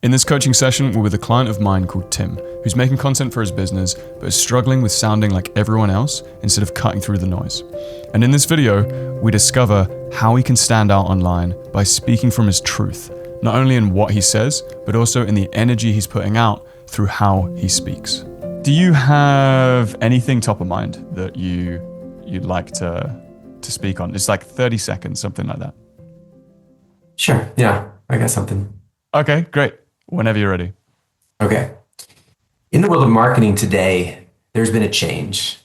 In this coaching session, we're with a client of mine called Tim, who's making content for his business, but is struggling with sounding like everyone else instead of cutting through the noise. And in this video, we discover how he can stand out online by speaking from his truth, not only in what he says, but also in the energy he's putting out through how he speaks. Do you have anything top of mind that you'd like to speak on? It's like 30 seconds, something like that. Sure. Yeah, I got something. Okay, great. Whenever you're ready. Okay. In the world of marketing today, there's been a change.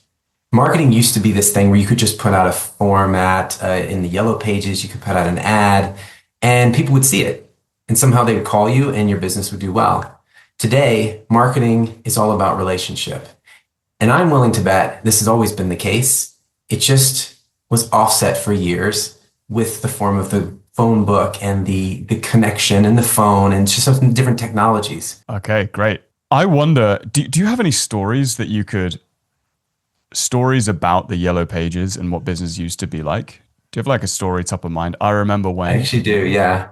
Marketing used to be this thing where you could just put out a format in the yellow pages, you could put out an ad, and people would see it. And somehow they would call you and your business would do well. Today, marketing is all about relationship. And I'm willing to bet this has always been the case. It just was offset for years with the form of the phone book and the connection and the phone and just some different technologies. Okay, great. I wonder, do you have any stories about the yellow pages and what business used to be like? Do you have like a story top of mind? I remember when. I actually do, yeah.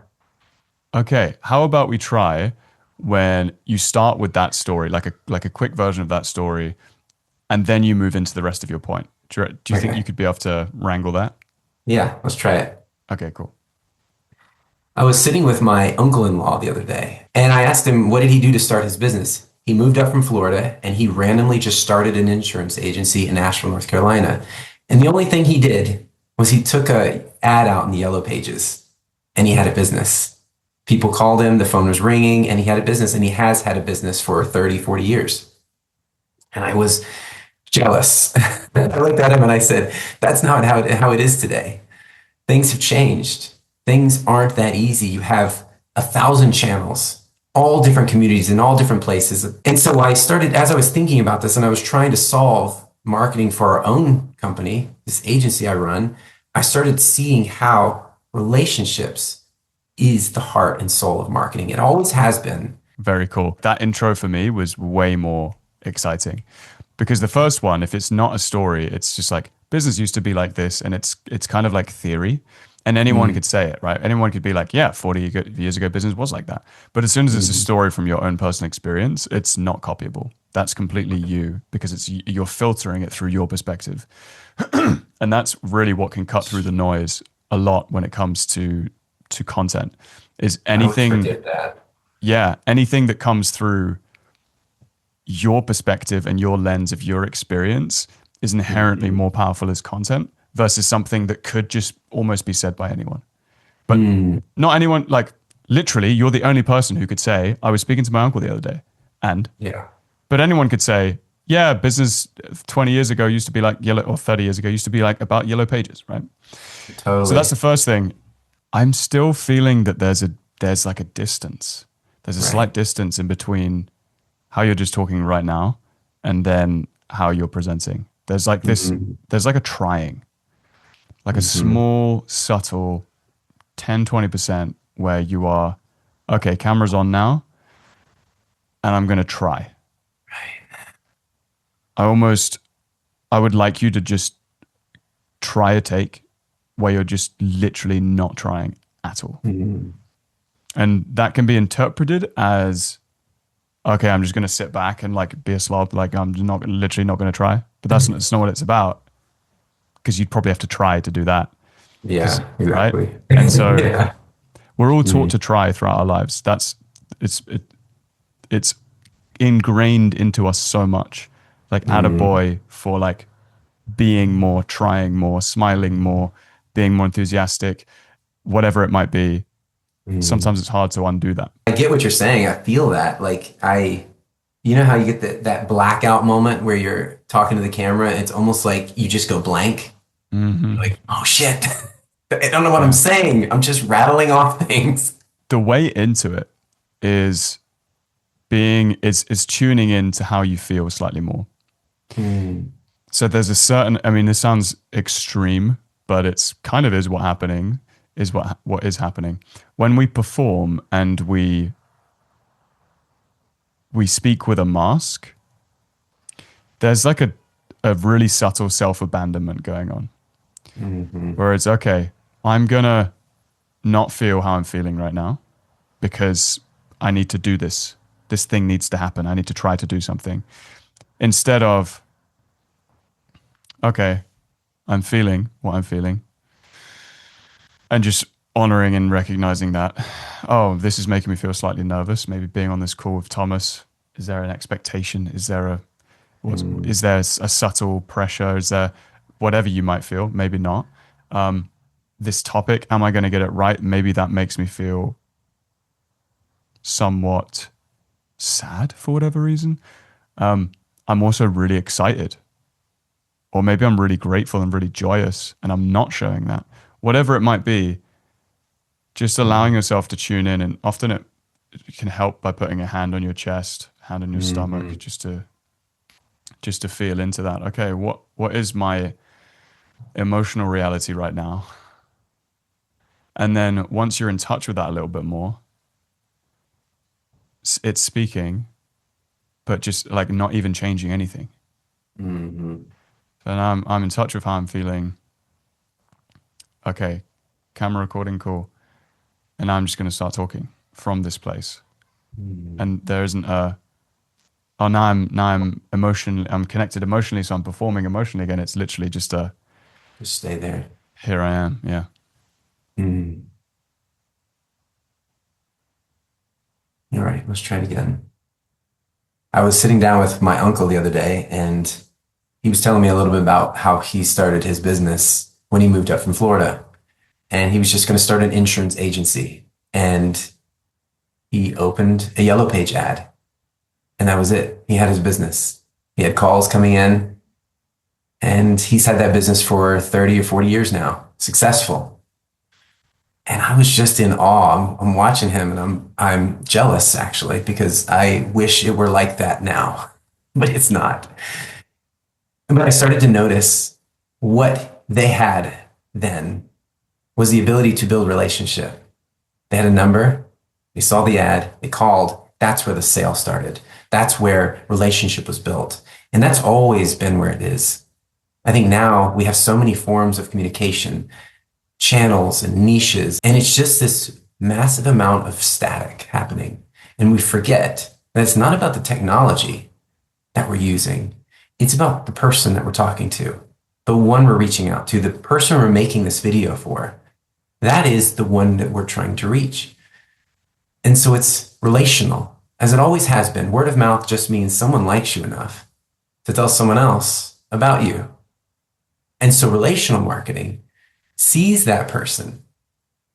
Okay, how about we try when you start with that story, like a quick version of that story, and then you move into the rest of your point. Do you think you could be able to wrangle that? Yeah, let's try it. Okay, cool. I was sitting with my uncle-in-law the other day, and I asked him, what did he do to start his business? He moved up from Florida, and he randomly just started an insurance agency in Asheville, North Carolina. And the only thing he did was he took an ad out in the yellow pages, and he had a business. People called him, the phone was ringing, and he had a business, and he has had a business for 30, 40 years. And I was jealous. I looked at him and I said, that's not how it is today. Things have changed. Things aren't that easy. You have 1,000 channels, all different communities in all different places. And so I started, as I was thinking about this and I was trying to solve marketing for our own company, this agency I run, I started seeing how relationships is the heart and soul of marketing. It always has been. Very cool. That intro for me was way more exciting because the first one, if it's not a story, it's just like business used to be like this and it's kind of like theory. And anyone could say it, right? Anyone could be like, yeah, 40 years ago, business was like that. But as soon as it's a story from your own personal experience, it's not copyable. That's completely you because you're filtering it through your perspective. And that's really what can cut through the noise a lot when it comes to content is anything. I would forget that. Yeah, anything that comes through your perspective and your lens of your experience is inherently more powerful as content versus something that could just almost be said by anyone. But not anyone, like literally, you're the only person who could say, I was speaking to my uncle the other day. But anyone could say, yeah, business 20 years ago used to be like yellow, or 30 years ago used to be like about yellow pages, right? Totally. So that's the first thing. I'm still feeling that there's like a distance. There's a slight distance in between how you're just talking right now and then how you're presenting. There's like this, there's like a trying. Like a small, subtle 10, 20% where you are, okay, camera's on now, and I'm going to try. Right. I would like you to just try a take where you're just literally not trying at all. And that can be interpreted as, okay, I'm just going to sit back and like be a slob, like I'm literally not going to try. But that's not what it's about. Because you'd probably have to try to do that. Yeah, exactly. Right? And so we're all taught to try throughout our lives. It's ingrained into us so much. Like attaboy for like being more, trying more, smiling more, being more enthusiastic, whatever it might be. Sometimes it's hard to undo that. I get what you're saying. I feel that. Like you know how you get that blackout moment where you're talking to the camera? It's almost like you just go blank. You're like, oh shit. I don't know what I'm saying. I'm just rattling off things. The way into it is tuning in to how you feel slightly more. So there's a certain, I mean, this sounds extreme, but it's kind of is what is happening. When we perform and we speak with a mask, there's like a really subtle self-abandonment going on. Where it's, okay, I'm going to not feel how I'm feeling right now because I need to do this. This thing needs to happen. I need to try to do something. Instead of, okay, I'm feeling what I'm feeling. And just honoring and recognizing that, oh, this is making me feel slightly nervous. Maybe being on this call with Thomas, is there an expectation? Is there is there a subtle pressure? Is there whatever you might feel? Maybe not. This topic, am I going to get it right? Maybe that makes me feel somewhat sad for whatever reason. I'm also really excited, or maybe I'm really grateful and really joyous, and I'm not showing that. Whatever it might be, just allowing yourself to tune in, and often it can help by putting a hand on your chest, hand on your stomach, just to feel into that. Okay, what is my emotional reality right now? And then once you're in touch with that a little bit more, it's speaking, but just like not even changing anything. And I'm in touch with how I'm feeling. Okay, camera recording, cool. And I'm just going to start talking from this place. And there isn't now I'm emotionally, I'm connected emotionally, so I'm performing emotionally again. It's literally just stay there. Here I am. Yeah. All right, let's try it again. I was sitting down with my uncle the other day, and he was telling me a little bit about how he started his business when he moved up from Florida. And he was just going to start an insurance agency. And he opened a Yellow Page ad. And that was it. He had his business. He had calls coming in. And he's had that business for 30 or 40 years now, successful. And I was just in awe. I'm watching him, and I'm jealous, actually, because I wish it were like that now. But it's not. But I started to notice what they had then was the ability to build relationship. They had a number, they saw the ad, they called. That's where the sale started. That's where relationship was built. And that's always been where it is. I think now we have so many forms of communication, channels and niches, and it's just this massive amount of static happening. And we forget that it's not about the technology that we're using. It's about the person that we're talking to, the one we're reaching out to, the person we're making this video for. That is the one that we're trying to reach. And so it's relational, as it always has been. Word of mouth just means someone likes you enough to tell someone else about you. And so relational marketing sees that person,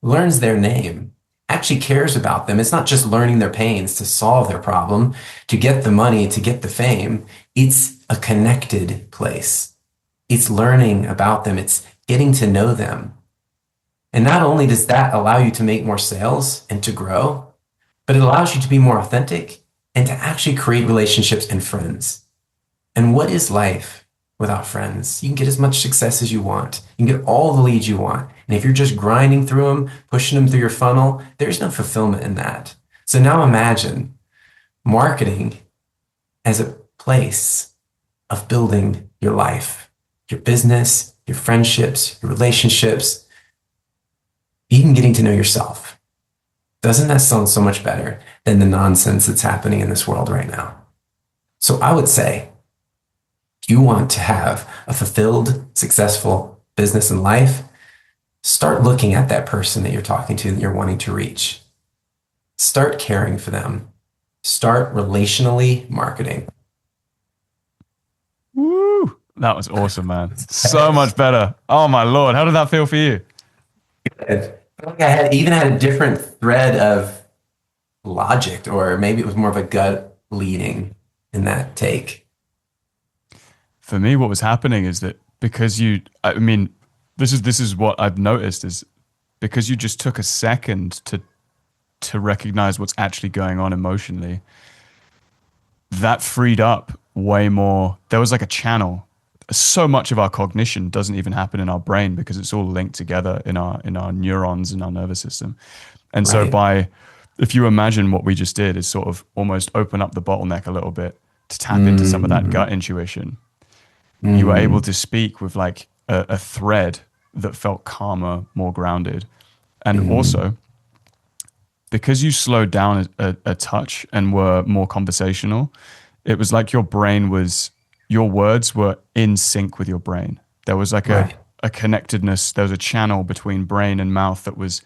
learns their name, actually cares about them. It's not just learning their pains to solve their problem, to get the money, to get the fame. It's a connected place. It's learning about them. It's getting to know them. And not only does that allow you to make more sales and to grow, but it allows you to be more authentic and to actually create relationships and friends. And what is life without friends? You can get as much success as you want. You can get all the leads you want. And if you're just grinding through them, pushing them through your funnel, there's no fulfillment in that. So now imagine marketing as a place of building your life, your business, your friendships, your relationships, even getting to know yourself. Doesn't that sound so much better than the nonsense that's happening in this world right now? So I would say, if you want to have a fulfilled, successful business and life, start looking at that person that you're talking to, that you're wanting to reach. Start caring for them. Start relationally marketing. Woo! That was awesome, man. So much better. Oh my Lord. How did that feel for you? I felt like I even had a different thread of logic, or maybe it was more of a gut leading in that take. For me, what was happening is that because this is what I've noticed is because you just took a second to recognize what's actually going on emotionally, that freed up way more. There was like a channel. So much of our cognition doesn't even happen in our brain because it's all linked together in our neurons in our nervous system. And so if you imagine what we just did is sort of almost open up the bottleneck a little bit to tap into some of that gut intuition. You were able to speak with like a thread that felt calmer, more grounded. And also because you slowed down a touch and were more conversational, it was like your words were in sync with your brain. There was like Right. a connectedness, there was a channel between brain and mouth that was,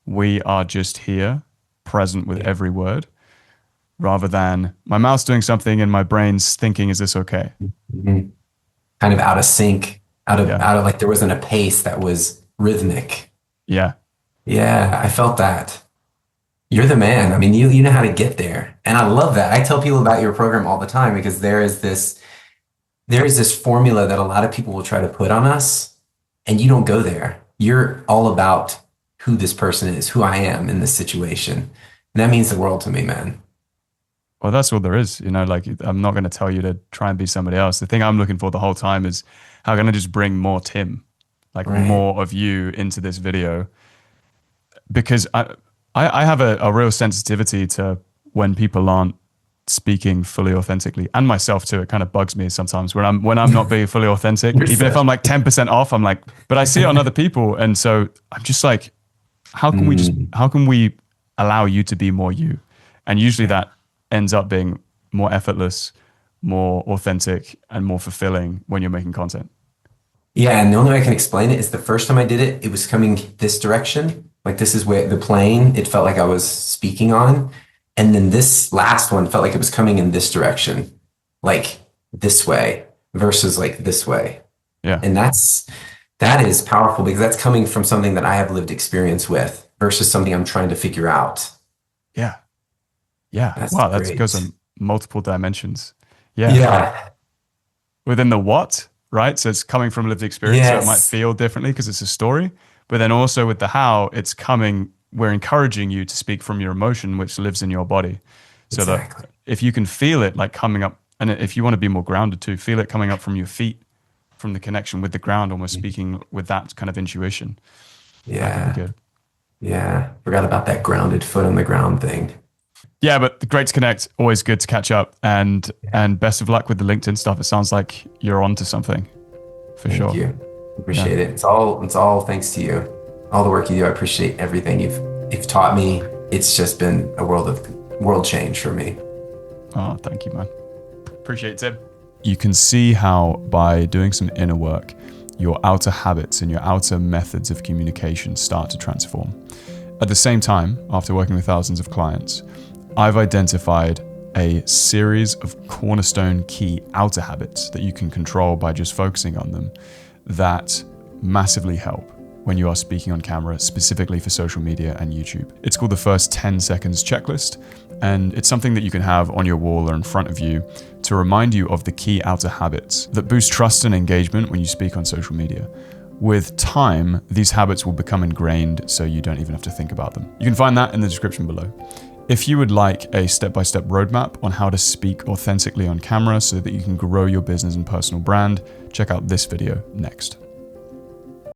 we are just here, present with every word, rather than my mouth's doing something and my brain's thinking, is this okay? Mhm. Kind of out of sync, Yeah. out of like there wasn't a pace that was rhythmic. Yeah. Yeah, I felt that. You're the man. I mean, you know how to get there. And I love that. I tell people about your program all the time because there is this formula that a lot of people will try to put on us, and you don't go there. You're all about who this person is, who I am in this situation. And that means the world to me, man. Well, that's all there is. Like I'm not going to tell you to try and be somebody else. The thing I'm looking for the whole time is how can I just bring more Tim, like Right. more of you into this video? Because I have a real sensitivity to when people aren't speaking fully authentically, and myself too. It kind of bugs me sometimes when I'm not being fully authentic. You're Even if so- I'm like 10% off, I'm like, but I see it on other people, and so I'm just like, how can we allow you to be more you? And usually that ends up being more effortless, more authentic, and more fulfilling when you're making content. Yeah, and the only way I can explain it is the first time I did it, it was coming this direction. Like this is where the plane, it felt like I was speaking on. And then this last one felt like it was coming in this direction, like this way versus like this way. Yeah. And that is powerful because that's coming from something that I have lived experience with versus something I'm trying to figure out. Yeah. Yeah. That's Wow. That great. goes on multiple dimensions. Yeah. Yeah. Within the what, right? So it's coming from lived experience. So it might Yes. feel differently because it's a story. But then also with the how, we're encouraging you to speak from your emotion, which lives in your body. So Exactly. that if you can feel it like coming up, and if you want to be more grounded too, feel it coming up from your feet, from the connection with the ground, almost speaking with that kind of intuition. That can be Yeah. good. Yeah. Forgot about that grounded foot on the ground thing. Yeah, but great to connect. Always good to catch up, and best of luck with the LinkedIn stuff. It sounds like you're onto something, for Thank sure. you. Appreciate it. It's all thanks to you. All the work you do. I appreciate everything you've taught me. It's just been a world change for me. Oh, thank you, man. Appreciate it, Tim. You can see how by doing some inner work, your outer habits and your outer methods of communication start to transform. At the same time, after working with thousands of clients, I've identified a series of cornerstone key outer habits that you can control by just focusing on them that massively help when you are speaking on camera, specifically for social media and YouTube. It's called the First 10 Seconds Checklist, and it's something that you can have on your wall or in front of you to remind you of the key outer habits that boost trust and engagement when you speak on social media. With time, these habits will become ingrained so you don't even have to think about them. You can find that in the description below. If you would like a step-by-step roadmap on how to speak authentically on camera so that you can grow your business and personal brand, check out this video next.